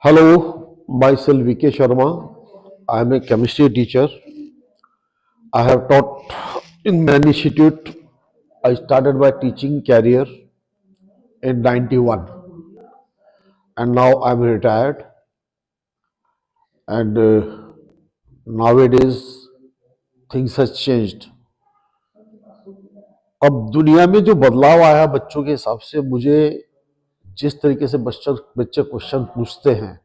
Hello, myself VK Sharma. I am a chemistry teacher. I have taught in many institute. I started my teaching career in 91 and now I'm retired and nowadays things has changed. अब दुनिया में जो बदलाव आया बच्चों के हिसाब से मुझे जिस तरीके से बच्चे क्वेश्चन पूछते हैं,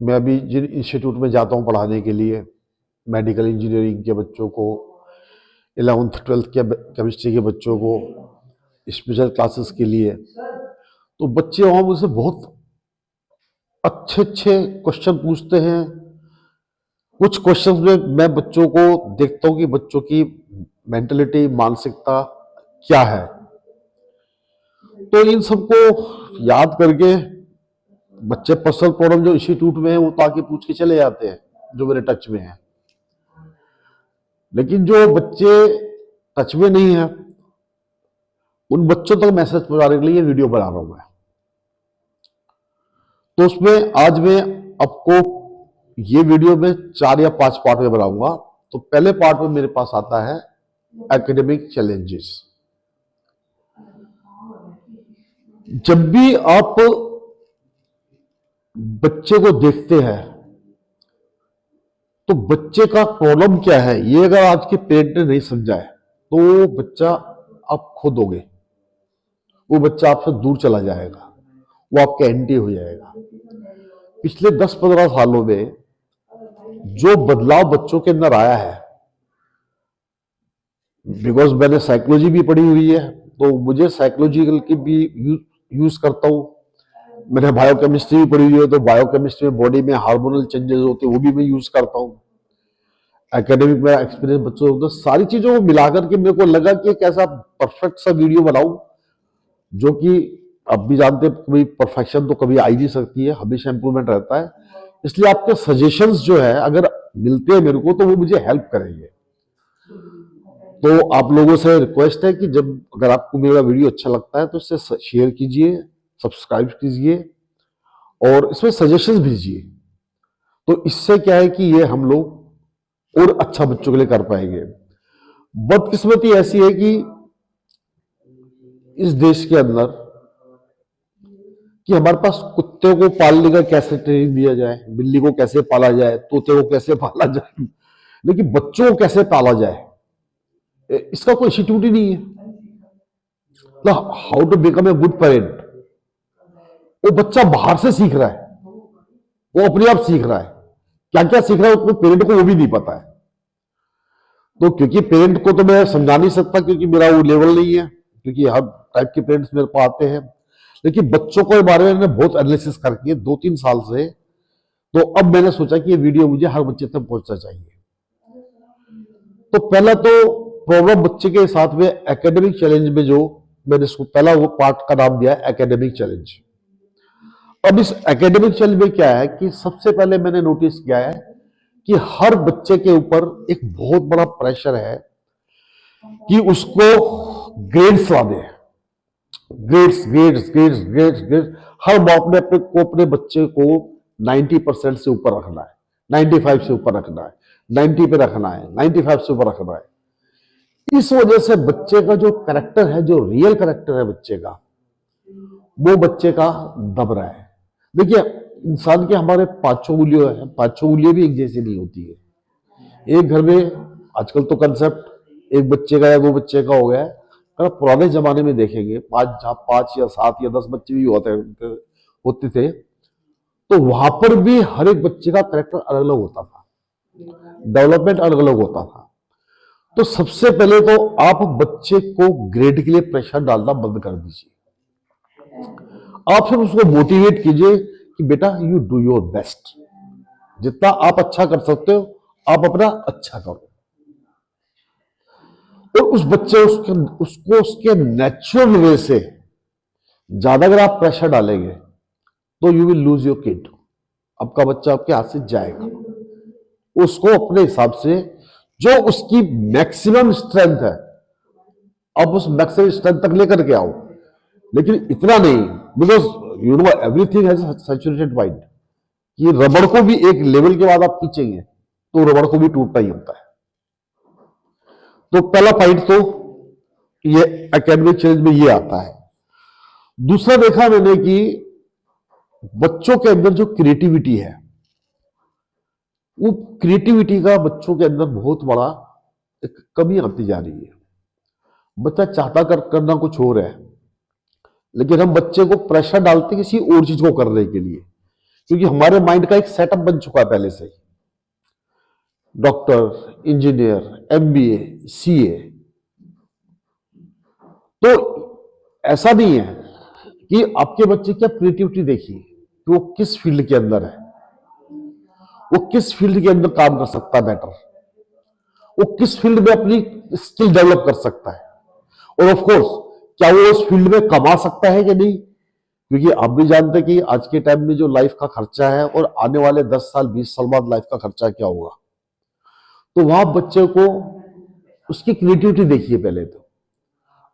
मैं अभी जिन इंस्टीट्यूट में जाता हूँ पढ़ाने के लिए मेडिकल इंजीनियरिंग के बच्चों को, 11th 12th के केमिस्ट्री के बच्चों को, स्पेशल क्लासेस के लिए, तो बच्चे वहाँ मुझसे बहुत अच्छे अच्छे क्वेश्चन पूछते हैं। कुछ क्वेश्चंस में मैं बच्चों को देखता हूँ कि बच्चों की मेंटलिटी, मानसिकता क्या है। तो इन सबको याद करके बच्चे पर्सनल प्रॉब्लम जो इंस्टीट्यूट में है वो ताकि पूछ के चले जाते हैं जो मेरे टच में है। लेकिन जो बच्चे टच में नहीं है उन बच्चों तक मैसेज पहुंचाने के लिए वीडियो बना रहा हूं मैं। तो उसमें आज मैं आपको ये वीडियो में 4 या 5 पार्ट में बनाऊंगा। तो पहले पार्ट में मेरे पास आता है एकेडमिक चैलेंजेस। जब भी आप बच्चे को देखते हैं तो बच्चे का प्रॉब्लम क्या है ये अगर आज के पेरेंट ने नहीं समझा है तो बच्चा आप खो दोगे, वो बच्चा आपसे दूर चला जाएगा, वो आपके एंटी हो जाएगा। पिछले 10-15 सालों में जो बदलाव बच्चों के अंदर आया है, बिकॉज मैंने साइकोलॉजी भी पढ़ी हुई है तो मुझे साइकोलॉजिकल की भी यूज करता हूं। मैंने बायोकेमिस्ट्री भी पढ़ी हुई है तो बायोकेमिस्ट्री में बॉडी में हार्मोनल चेंजेस होते हैं वो भी मैं यूज करता हूं। एकेडमिक में एक्सपीरियंस बच्चों को, सारी चीजों को मिलाकर के मेरे को लगा कि एक ऐसा परफेक्ट सा वीडियो बनाऊं जो कि अब भी जानते हैं कभी परफेक्शन तो कभी आ ही नहीं सकती है, हमेशा इंप्रूवमेंट रहता है। इसलिए आपके सजेशंस जो है अगर मिलते हैं मेरे को तो वो मुझे हेल्प करेंगे। तो आप लोगों से रिक्वेस्ट है कि जब अगर आपको मेरा वीडियो अच्छा लगता है तो इसे शेयर कीजिए, सब्सक्राइब कीजिए और इसमें सजेशंस भेजिए। तो इससे क्या है कि ये हम लोग और अच्छा बच्चों के लिए कर पाएंगे। बदकिस्मती ऐसी है कि इस देश के अंदर कि हमारे पास कुत्ते को पालने का कैसे ट्रेनिंग दिया जाए, बिल्ली को कैसे पाला जाए, तोते को कैसे पाला जाए, लेकिन बच्चों को कैसे पाला जाए इसका कोई इंस्टीट्यूट ही नहीं है। How to become a good parent वो बच्चा बाहर से सीख रहा है, वो अपने आप सीख रहा है। क्या क्या सीख रहा है उसको पेरेंट को वो भी नहीं पता है। तो क्योंकि पेरेंट को तो मैं समझा नहीं सकता क्योंकि मेरा वो लेवल नहीं है, क्योंकि हर टाइप के पेरेंट्स मेरे पास आते हैं। लेकिन बच्चों के बारे में मैंने बहुत एनालिसिस करके 2-3 साल से, तो अब मैंने सोचा कि ये वीडियो मुझे हर बच्चे तक पहुंचना चाहिए। तो पहला तो प्रॉब्लम बच्चे के साथ में एकेडमिक चैलेंज में जो मैंने इसको पहला वो पार्ट का नाम दिया है एकेडमिक चैलेंज। अब इस एकेडमिक चैलेंज में क्या है कि सबसे पहले मैंने नोटिस किया है कि हर बच्चे के ऊपर एक बहुत बड़ा प्रेशर है कि उसको ग्रेड्स ला दे। Grades grades grades grades grades हर बाप ने अपने बच्चे को 90% से ऊपर रखना है, 95 से ऊपर रखना है, 90 पे रखना है, 95 से ऊपर रखना है। इस वजह से बच्चे का जो कैरेक्टर है, जो रियल कैरेक्टर है बच्चे का, वो बच्चे का दब रहा है। देखिए इंसान के हमारे 5 उंगलियां हैं, 5 उंगलियां भी एक जैसी नहीं होती है। एक घर में आजकल तो कंसेप्ट एक बच्चे का या 2 बच्चे का हो गया है। अगर पुराने जमाने में देखेंगे 5 या 7 या 10 बच्चे भी होते थे तो वहां पर भी हर एक बच्चे का कैरेक्टर अलग अलग होता था, डेवलपमेंट अलग अलग होता था। तो सबसे पहले तो आप बच्चे को ग्रेड के लिए प्रेशर डालना बंद कर दीजिए। आप सिर्फ उसको मोटिवेट कीजिए कि बेटा यू डू योर बेस्ट, जितना आप अच्छा कर सकते हो आप अपना अच्छा करो। और उस बच्चे उसको उसके नेचुरल वे से ज्यादा अगर आप प्रेशर डालेंगे तो you will lose your kid, आपका बच्चा आपके हाथ से जाएगा। उसको अपने हिसाब से जो उसकी मैक्सिमम स्ट्रेंथ है आप उस मैक्सिमम स्ट्रेंथ तक लेकर के आओ, लेकिन इतना नहीं, because you know everything has saturated mind. कि रबड़ को भी एक लेवल के बाद आप खींचेंगे तो रबड़ को भी टूटना ही होता है। तो पहला पॉइंट तो ये एकेडमिक चेंज में ये आता है। दूसरा देखा मैंने कि बच्चों के अंदर जो क्रिएटिविटी है, वो क्रिएटिविटी का बच्चों के अंदर बहुत बड़ा एक कमी आती जा रही है। बच्चा चाहता करना कुछ और है, लेकिन हम बच्चे को प्रेशर डालते किसी और चीज को करने के लिए, क्योंकि हमारे माइंड का एक सेटअप बन चुका है पहले से ही। Doctor, engineer, MBA, CA. तो ऐसा नहीं है कि आपके बच्चे की आप क्रिएटिविटी देखिए कि वो किस फील्ड के अंदर है, वो किस फील्ड के अंदर काम कर सकता है बेटर, वो किस फील्ड में अपनी स्किल डेवलप कर सकता है, और ऑफ कोर्स क्या वो उस फील्ड में कमा सकता है कि नहीं। क्योंकि आप भी जानते हैं कि आज के टाइम में जो लाइफ का खर्चा है और आने वाले 10 साल 20 साल बाद लाइफ का खर्चा क्या होगा, तो वहां बच्चे को उसकी क्रिएटिविटी देखिए पहले तो।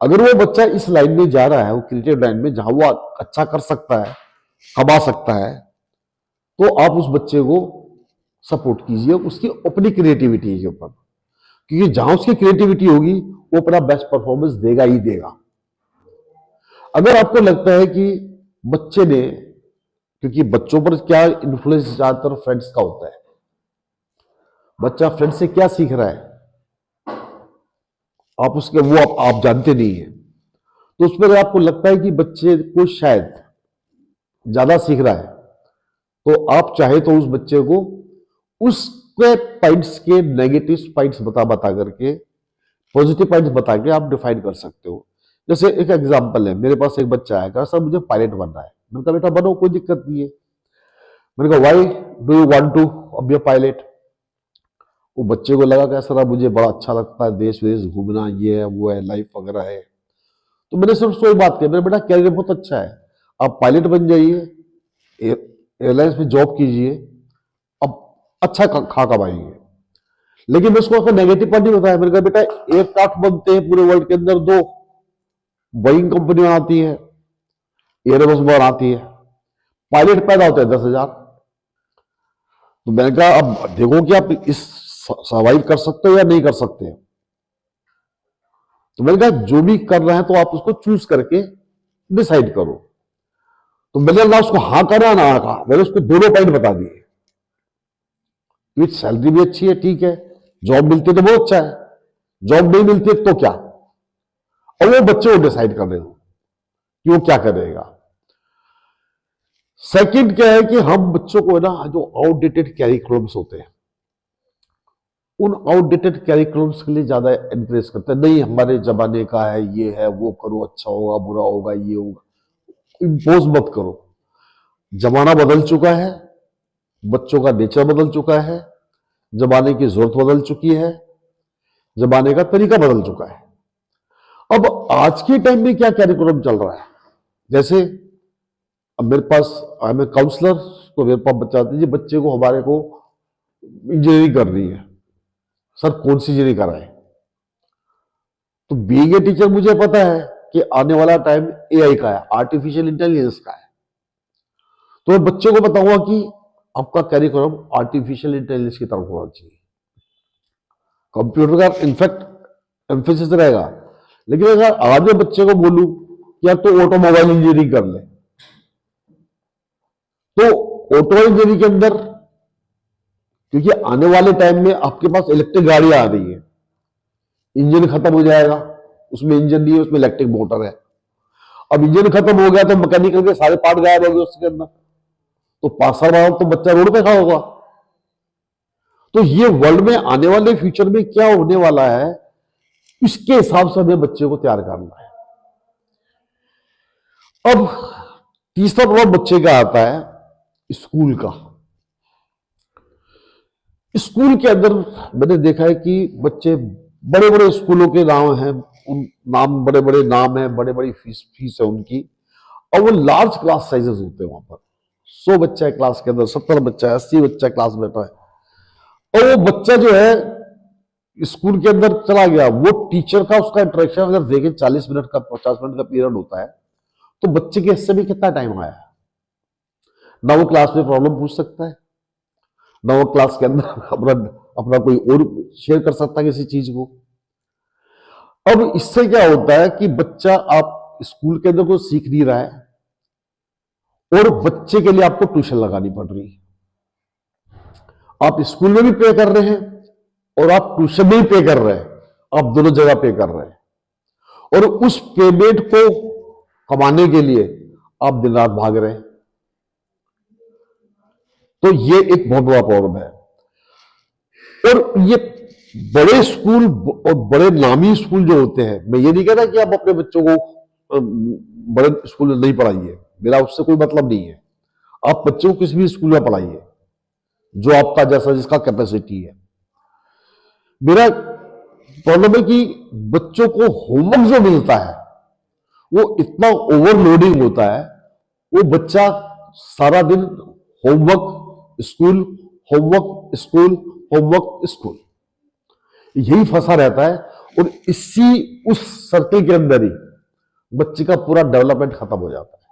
अगर वो बच्चा इस लाइन में जा रहा है, वो क्रिएटिव लाइन में जहां वो अच्छा कर सकता है, कमा सकता है, तो आप उस बच्चे को सपोर्ट कीजिए उसकी अपनी क्रिएटिविटी के ऊपर, क्योंकि जहां उसकी क्रिएटिविटी होगी वो अपना बेस्ट परफॉर्मेंस देगा ही देगा। अगर आपको लगता है कि बच्चे ने, क्योंकि बच्चों पर क्या इन्फ्लुएंस ज्यादातर फ्रेंड्स का होता है, बच्चा फ्रेंड से क्या सीख रहा है आप उसके वो आप जानते नहीं है। तो उसमें अगर आपको लगता है कि बच्चे को शायद ज्यादा सीख रहा है, तो आप चाहे तो उस बच्चे को उसके पॉइंट्स के नेगेटिव पॉइंट्स बता बता करके पॉजिटिव पॉइंट्स बता के आप डिफाइन कर सकते हो। जैसे एक एग्जांपल है, मेरे पास एक बच्चा आएगा, सर मुझे पायलट बनना है। मैंने कहा बेटा बनो, कोई दिक्कत नहीं है। मैंने कहा why do you want to be a pilot. वो बच्चे को लगा कि सर मुझे बड़ा अच्छा लगता है देश विदेश घूमना, ये है वो है, लाइफ वगैरह है। तो मैंने सिर्फ उसको एक बात कही, मेरा बेटा कैरियर बहुत अच्छा है, आप पायलट बन जाइए, एयरलाइंस में जॉब कीजिए, अब अच्छा खा कमाइए। लेकिन मैं उसको नेगेटिव पॉइंट नहीं बताया। मैंने कहा बेटा एयरक्राफ्ट बनते हैं पूरे वर्ल्ड के अंदर दो, बोइंग कंपनी आती है, एयरबस बनाती है, पायलट पैदा होते हैं 10,000। तो मैंने कहा अब देखो कि आप इस सर्वाइव कर सकते हो या नहीं कर सकते। तो मैंने कहा जो भी कर रहे हैं तो आप उसको चूज करके डिसाइड करो। तो मैंने ना उसको हाँ करा ना कहा, मैंने उसको दोनों पॉइंट बता दिए। सैलरी भी अच्छी है, ठीक है, जॉब मिलती है तो बहुत अच्छा है, जॉब नहीं मिलती है तो क्या, और वो बच्चे को डिसाइड कर देगा कि वो क्या करेगा। सेकंड क्या है कि हम बच्चों को ना जो आउटडेटेड कैरिकुलम्स होते हैं, उन आउटडेटेड कैरिकुलम्स के लिए ज्यादा एनकरेज करते हैं। नहीं हमारे जमाने का है, ये है, वो करो, अच्छा होगा बुरा होगा ये होगा, इम्पोज मत करो। जमाना बदल चुका है, बच्चों का नेचर बदल चुका है, जमाने की जरूरत बदल चुकी है, जमाने का तरीका बदल चुका है। अब आज के टाइम में क्या कैरिकुलम चल रहा है, जैसे अब मेरे पास आई एम ए काउंसलर, तो मेरे पास बच्चा आते हैं जी बच्चे को हमारे को इंजीनियरिंग करनी है, सर कौन सी इंजीनियरिंग कराए। तो बीइंग ए टीचर मुझे पता है कि आने वाला टाइम एआई का है, आर्टिफिशियल इंटेलिजेंस का है। तो मैं बच्चे को बताऊंगा कि आपका कैरिकुलम आर्टिफिशियल इंटेलिजेंस की तरफ होना चाहिए। कंप्यूटर का इनफैक्ट एम्फेसिस रहेगा, लेकिन अगर आज मैं बच्चे को बोलूं कि यार तो ऑटोमोबाइल इंजीनियरिंग कर ले, तो ऑटोमोबाइल इंजीनियरिंग के अंदर, क्योंकि आने वाले टाइम में आपके पास इलेक्ट्रिक गाड़ियां आ रही है, इंजन खत्म हो जाएगा, उसमें इंजन नहीं है, उसमें इलेक्ट्रिक मोटर है। अब इंजन खत्म हो गया तो मैकेनिकल के सारे पार्ट गायब हो गए उसके अंदर, तो 5 साल बाद तो बच्चा रोड पे खड़ा होगा। तो ये वर्ल्ड में आने वाले फ्यूचर में क्या होने वाला है, इसके हिसाब से हमें बच्चे को तैयार करना है। अब तीसरा प्रभाव बच्चे का आता है स्कूल का। स्कूल के अंदर मैंने देखा है कि बच्चे बड़े बड़े स्कूलों के नाम हैं, उन नाम बड़े बड़े नाम है, बड़े बड़ी फीस है उनकी, और वो लार्ज क्लास साइजेस होते हैं। वहां पर 100 बच्चा है क्लास के अंदर, 70 बच्चा है, 80 बच्चा क्लास बैठा है, और वो बच्चा जो है स्कूल के अंदर चला गया, वो टीचर का उसका इंटरेक्शन अगर देखें 40 मिनट का 50 मिनट का पीरियड होता है, तो बच्चे के हिस्से में कितना टाइम आया। ना वो क्लास में प्रॉब्लम पूछ सकता है, ना वो क्लास के अंदर अपना अपना कोई और शेयर कर सकता है किसी चीज को। अब इससे क्या होता है कि बच्चा आप स्कूल के अंदर कुछ सीख नहीं रहा है, और बच्चे के लिए आपको ट्यूशन लगानी पड़ रही है। आप स्कूल में भी पे कर रहे हैं और आप ट्यूशन में भी पे कर रहे हैं, आप दोनों जगह पे कर रहे हैं, और उस पेमेंट को कमाने के लिए आप दिन रात भाग रहे हैं। तो ये एक बहुत बड़ा प्रॉब्लम है। और ये बड़े स्कूल और बड़े नामी स्कूल जो होते हैं, मैं ये नहीं कहता कि आप अपने बच्चों को बड़े स्कूल में नहीं पढ़ाइए, मेरा उससे कोई मतलब नहीं है। आप बच्चों को किसी भी स्कूल में पढ़ाइए जो आपका जैसा जिसका कैपेसिटी है। मेरा प्रॉब्लम है कि बच्चों को होमवर्क जो मिलता है वो इतना ओवरलोडिंग होता है, वो बच्चा सारा दिन homework school, homework school, homework school, यही फंसा रहता है। और उस सर्कल के अंदर ही बच्चे का पूरा डेवलपमेंट खत्म हो जाता है।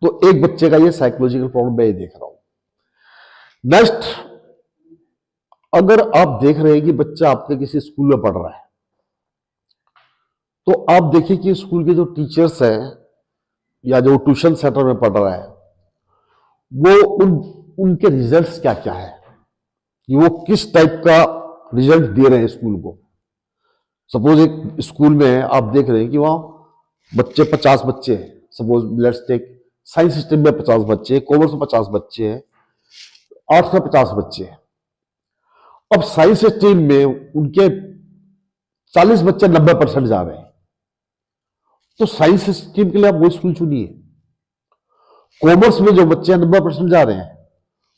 तो एक बच्चे का ये साइकोलॉजिकल प्रॉब्लम मैं ये देख रहा हूं। नेक्स्ट, अगर आप देख रहे हैं कि बच्चा आपके किसी स्कूल में पढ़ रहा है, तो आप देखिए कि स्कूल के जो टीचर्स हैं या जो ट्यूशन सेंटर में पढ़ रहा है, वो उनके रिजल्ट्स क्या क्या है, कि वो किस टाइप का रिजल्ट दे रहे हैं स्कूल को। सपोज एक स्कूल में है, आप देख रहे हैं कि वहां बच्चे 50 बच्चे हैं, suppose let's take science stream में 50 बच्चे, कॉमर्स में 50 बच्चे हैं, आर्ट्स में 50 बच्चे हैं। अब साइंस स्ट्रीम में उनके 40 बच्चे 90% जा रहे हैं, तो साइंस स्ट्रीम के लिए आप वो स्कूल चुनिए। कॉमर्स में जो बच्चे 90% जा रहे हैं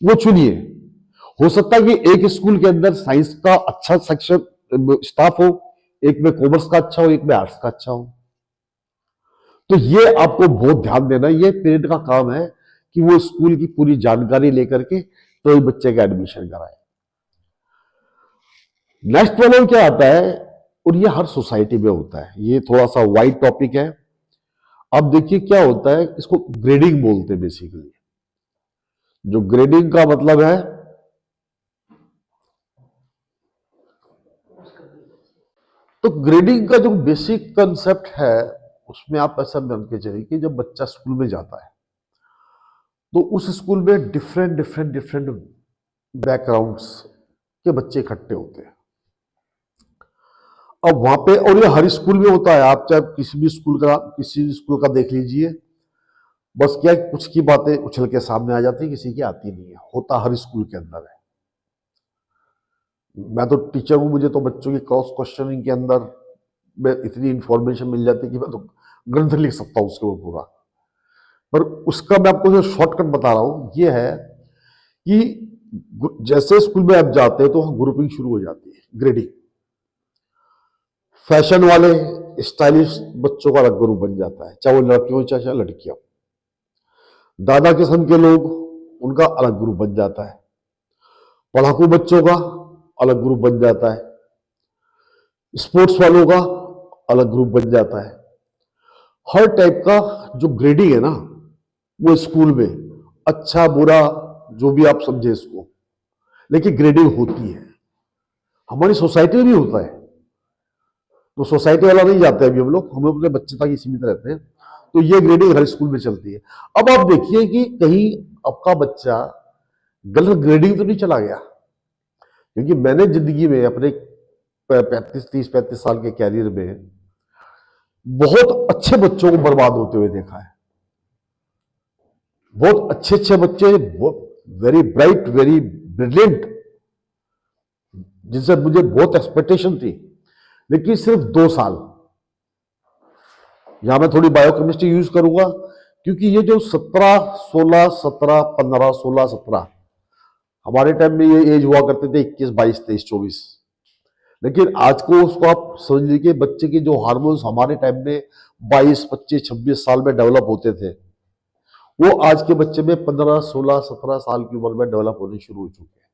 वो चुनिए। हो सकता है कि एक स्कूल के अंदर साइंस का अच्छा सेक्शन स्टाफ हो, एक में कॉमर्स का अच्छा हो, एक में आर्ट्स का अच्छा हो। तो ये आपको बहुत ध्यान देना, ये पेरेंट का काम है कि वो स्कूल की पूरी जानकारी लेकर के तो ही बच्चे का एडमिशन कराए। नेक्स्ट प्रॉब्लम क्या आता है, और ये हर सोसाइटी में होता है, ये थोड़ा सा वाइड टॉपिक है। अब देखिए क्या होता है, इसको ग्रेडिंग बोलते हैं बेसिकली। जो ग्रेडिंग का मतलब है, तो ग्रेडिंग का जो बेसिक कंसेप्ट है उसमें आप ऐसा मान के चलिए कि जब बच्चा स्कूल में जाता है तो उस स्कूल में डिफरेंट डिफरेंट डिफरेंट बैकग्राउंड्स के बच्चे इकट्ठे होते हैं। अब वहां पे, और ये हर स्कूल में होता है, आप चाहे किसी भी स्कूल का देख लीजिए, बस क्या है, कुछ की बातें उछल के सामने आ जाती है, किसी की आती नहीं है, होता हर स्कूल के अंदर है। मैं तो टीचर हूं, मुझे तो बच्चों की क्रॉस क्वेश्चनिंग के अंदर में इतनी इंफॉर्मेशन मिल जाती है कि मैं तो ग्रंथ लिख सकता हूं उसके ऊपर पूरा। पर उसका मैं आपको जो शॉर्टकट बता रहा हूं ये है कि जैसे स्कूल में आप जाते हैं तो ग्रुपिंग शुरू हो जाती है, ग्रेडिंग। फैशन वाले स्टाइलिश बच्चों का अलग ग्रुप बन जाता है, चाहे वो लड़के हो चाहे लड़कियां। दादा किस्म के लोग, उनका अलग ग्रुप बन जाता है। पढ़ाकू बच्चों का अलग ग्रुप बन जाता है। स्पोर्ट्स वालों का अलग ग्रुप बन जाता है। हर टाइप का जो ग्रेडिंग है ना, वो स्कूल में अच्छा बुरा जो भी आप समझे इसको, लेकिन ग्रेडिंग होती है। हमारी सोसाइटी में भी होता है, तो सोसाइटी वाला नहीं जाते अभी हम लोग, हम अपने बच्चे तक ही सीमित रहते हैं। तो ये ग्रेडिंग हर स्कूल में चलती है। अब आप देखिए कि कहीं आपका बच्चा गलत ग्रेडिंग तो नहीं चला गया, क्योंकि मैंने जिंदगी में अपने 35 साल के कैरियर में बहुत अच्छे बच्चों को बर्बाद होते हुए देखा है। बहुत अच्छे अच्छे बच्चे, वेरी ब्राइट, वेरी ब्रिलियंट, जिनसे मुझे बहुत एक्सपेक्टेशन थी, लेकिन सिर्फ 2 साल। यहां मैं थोड़ी बायोकेमिस्ट्री यूज करूंगा, क्योंकि ये जो 17, 16, 17, 15, 16, 17, हमारे टाइम में ये एज हुआ करते थे 21, 22, 23, 24। लेकिन आज को उसको आप समझ लीजिए, बच्चे के जो हार्मोन्स हमारे टाइम में 22, 25, 26 साल में डेवलप होते थे, वो आज के बच्चे में 15, 16, 17 साल की उम्र में डेवलप होने शुरू हो चुके हैं।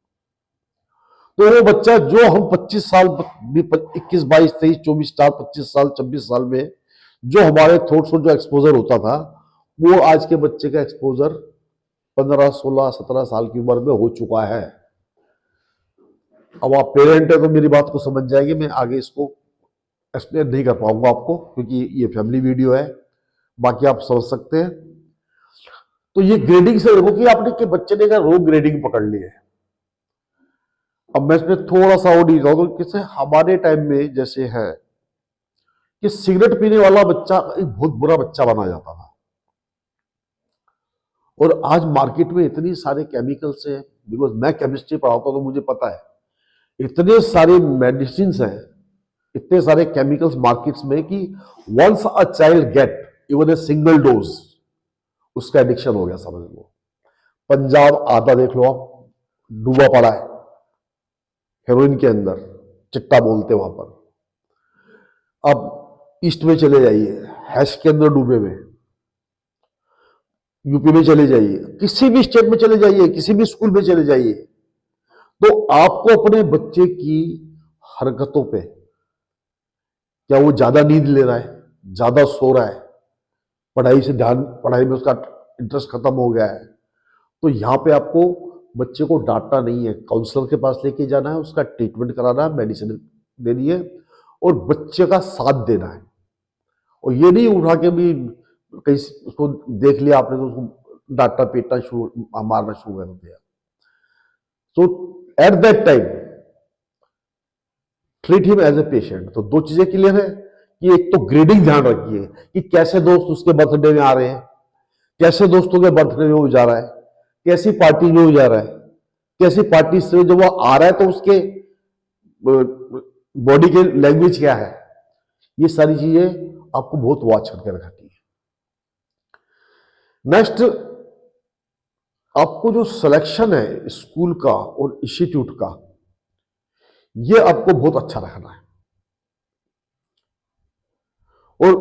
तो वो बच्चा जो हम 25 साल, 21, 22, 23, 24 साल, 25 साल, 26 साल में जो हमारे थॉट्स को जो एक्सपोजर होता था, वो आज के बच्चे का एक्सपोजर 15, 16, 17 साल की उम्र में हो चुका है। अब आप पेरेंट है तो मेरी बात को समझ जाएंगे, मैं आगे इसको एक्सप्लेन नहीं कर पाऊंगा आपको, क्योंकि ये फैमिली वीडियो है, बाकी आप समझ सकते हैं। तो ये ग्रेडिंग से देखो कि आपने के बच्चे ने क्या रोग ग्रेडिंग पकड़ ली है। अब मैं इसमें थोड़ा सा और डी जाऊँ तो किसे हमारे टाइम में जैसे है कि सिगरेट पीने वाला बच्चा एक बहुत बुरा बच्चा बना जाता था, और आज मार्केट में इतनी सारे केमिकल्स हैं, बिकॉज मैं केमिस्ट्री पढ़ाता हूं तो मुझे पता है इतने सारे मेडिसिन हैं, इतने सारे केमिकल्स मार्केट्स में कि once a child get even a single dose, उसका एडिक्शन हो गया समझ लो। पंजाब आधा देख लो आप, डूबा पड़ा है हेरोइन के अंदर, चिट्टा बोलते वहां पर। अब ईस्ट में चले जाइए, हैश के अंदर डूबे हुए, यूपी में चले जाइए, किसी भी स्टेट में चले जाइए, किसी भी स्कूल में चले जाइए, तो आपको अपने बच्चे की हरकतों पे, क्या वो ज्यादा नींद ले रहा है, ज्यादा सो रहा है, पढ़ाई से ध्यान, पढ़ाई में उसका इंटरेस्ट खत्म हो गया है, तो यहां पे आपको बच्चे को डांटना नहीं है, काउंसलर के पास लेके जाना है, उसका ट्रीटमेंट कराना है, मेडिसिन देनी है, और बच्चे का साथ देना है। और ये नहीं उठा के भी कहीं उसको देख लिया आपने तो उसको डांटना पीटना शुरू, मारना शुरू कर दिया। तो at that time treat him as a patient. तो दो चीजें क्लियर है कि एक तो ग्रेडिंग ध्यान रखिए कि कैसे दोस्त उसके बर्थडे में आ रहे हैं, कैसे दोस्तों के बर्थडे में वो जा रहा है, कैसी पार्टी में वो जा रहा है, कैसी पार्टी से जब वो आ रहा है तो उसके बॉडी के लैंग्वेज क्या है, ये सारी चीजें आपको बहुत वॉच करके रखनी है। नेक्स्ट, आपको जो सिलेक्शन है स्कूल का और इंस्टीट्यूट का, ये आपको बहुत अच्छा रखना है। और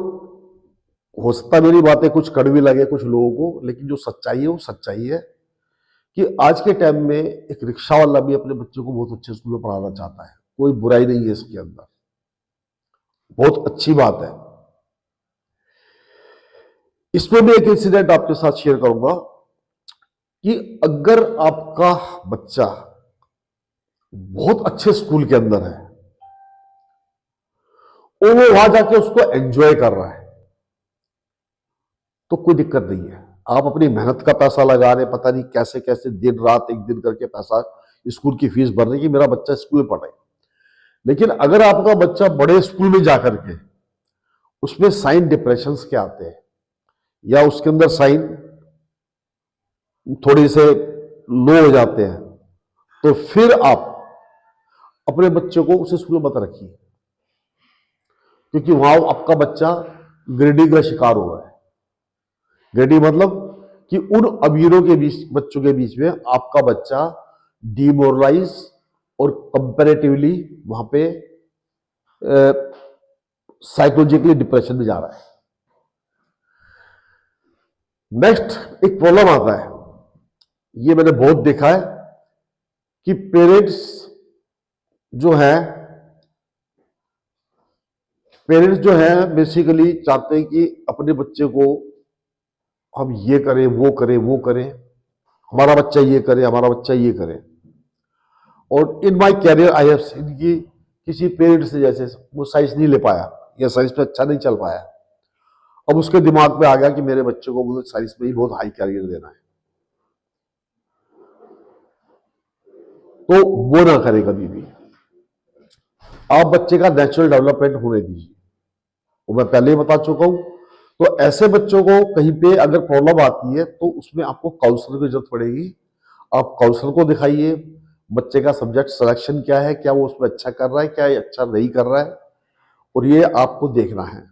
हो सकता है मेरी बातें कुछ कड़वी लगे कुछ लोगों को, लेकिन जो सच्चाई है वो सच्चाई है कि आज के टाइम में एक रिक्शा वाला भी अपने बच्चे को बहुत अच्छे स्कूल में पढ़ाना चाहता है, कोई बुराई नहीं है इसके अंदर, बहुत अच्छी बात है। इसमें भी एक इंसिडेंट आपके साथ शेयर करूंगा कि अगर आपका बच्चा बहुत अच्छे स्कूल के अंदर है और वो वहां जाके उसको एंजॉय कर रहा है, तो कोई दिक्कत नहीं है। आप अपनी मेहनत का पैसा लगा रहे, पता नहीं कैसे कैसे दिन रात एक दिन करके पैसा स्कूल की फीस भर रहे कि मेरा बच्चा स्कूल में पढ़े। लेकिन अगर आपका बच्चा बड़े स्कूल में जाकर के उसमें साइन डिप्रेशन के आते हैं, या उसके अंदर साइन थोड़े से लो हो जाते हैं, तो फिर आप अपने बच्चे को उस स्कूल में मत रखिए, क्योंकि वहां आपका बच्चा ग्रेडिंग का शिकार हो रहा है। ग्रेडिंग मतलब कि उन अमीरों के बीच, बच्चों के बीच में आपका बच्चा डिमोरलाइज और कंपैरेटिवली वहां पे साइकोलॉजिकली डिप्रेशन में जा रहा है। नेक्स्ट एक प्रॉब्लम आता है, ये मैंने बहुत देखा है कि पेरेंट्स जो है, पेरेंट्स जो है बेसिकली चाहते हैं कि अपने बच्चे को हम ये करें वो करें वो करें, हमारा बच्चा ये करे, हमारा बच्चा ये करे। और in my career I have seen कि किसी पेरेंट्स से जैसे वो साइंस नहीं ले पाया या साइंस पे अच्छा नहीं चल पाया, अब उसके दिमाग में आ गया कि मेरे बच्चे को मुझे साइंस में ही बहुत हाई कैरियर देना है, तो वो ना करे कभी भी। आप बच्चे का नेचुरल डेवलपमेंट होने दीजिए, वो मैं पहले ही बता चुका हूं। तो ऐसे बच्चों को कहीं पे अगर प्रॉब्लम आती है तो उसमें आपको काउंसलर की जरूरत पड़ेगी। आप काउंसलर को दिखाइए, बच्चे का सब्जेक्ट सिलेक्शन क्या है, क्या वो उसमें अच्छा कर रहा है, क्या ये अच्छा नहीं कर रहा है, और ये आपको देखना है।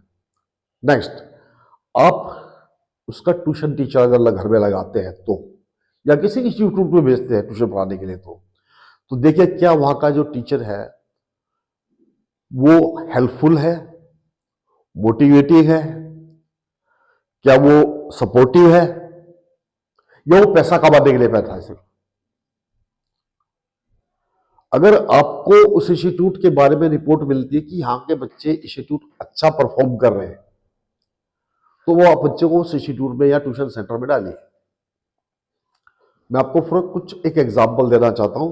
नेक्स्ट, आप उसका ट्यूशन टीचर अगर घर में लगाते हैं तो, या किसी इंस्टीट्यूट में भेजते हैं ट्यूशन पढ़ाने के लिए, तो देखिए क्या वहां का जो टीचर है वो हेल्पफुल है, मोटिवेटिव है, क्या वो सपोर्टिव है, या वो पैसा कमाने के लिए बैठा है सिर्फ। अगर आपको उस इंस्टीट्यूट के बारे में रिपोर्ट मिलती है कि यहाँ के बच्चे इंस्टीट्यूट अच्छा परफॉर्म कर रहे हैं, तो वो आप बच्चे को उस इंस्टीट्यूट में या ट्यूशन सेंटर में डालिए। मैं आपको फिर कुछ एक एग्जांपल देना चाहता हूं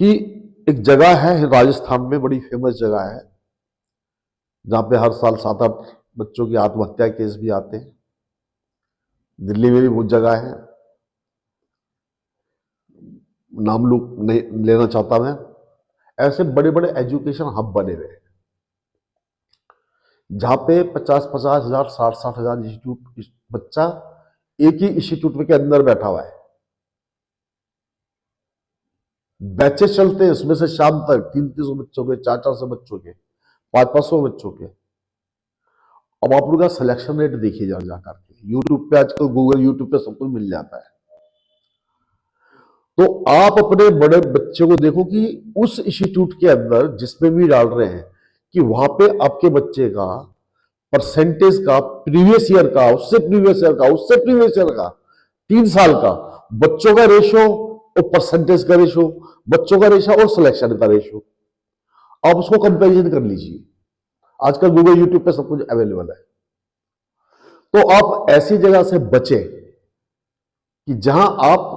कि एक जगह है राजस्थान में, बड़ी फेमस जगह है, जहां पे हर साल 7-8 बच्चों की आत्महत्या केस भी आते हैं। दिल्ली में भी बहुत जगह है, नाम लू नहीं लेना चाहता मैं। ऐसे बड़े बड़े एजुकेशन हब बने हुए हैं जहां पे 50-50 हजार, 60-60 हजार इंस्टीट्यूट बच्चा एक ही इंस्टीट्यूट के अंदर बैठा हुआ है। बैचेस चलते हैं, उसमें से शाम तक 300-300 बच्चों के, 400-400 बच्चों के, 500-500 बच्चों के। अब आप लोग का सिलेक्शन रेट देखिए जाकर के, यूट्यूब पे आजकल, गूगल यूट्यूब पे सब कुछ मिल जाता है। तो आप अपने बड़े बच्चे को देखो कि उस इंस्टीट्यूट के अंदर जिसमें भी डाल रहे हैं, कि वहां पे आपके बच्चे का परसेंटेज का, प्रीवियस ईयर का, उससे प्रीवियस ईयर का, उससे प्रीवियस ईयर का, 3 साल का बच्चों का रेशो और परसेंटेज का रेशो, बच्चों का रेशो और सिलेक्शन का रेशो, आप उसको कंपैरिजन कर लीजिए। आजकल गूगल यूट्यूब पे सब कुछ अवेलेबल है। तो आप ऐसी जगह से बचे कि जहां आप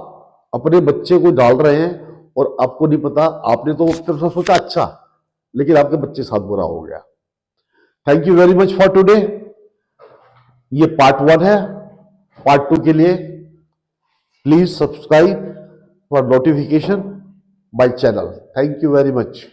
अपने बच्चे को डाल रहे हैं और आपको नहीं पता, आपने तो सोचा अच्छा, लेकिन आपके बच्चे साथ बुरा हो गया। Thank you very much for today. ये पार्ट 1 है। पार्ट 2 के लिए please subscribe for notification my channel. Thank you very much.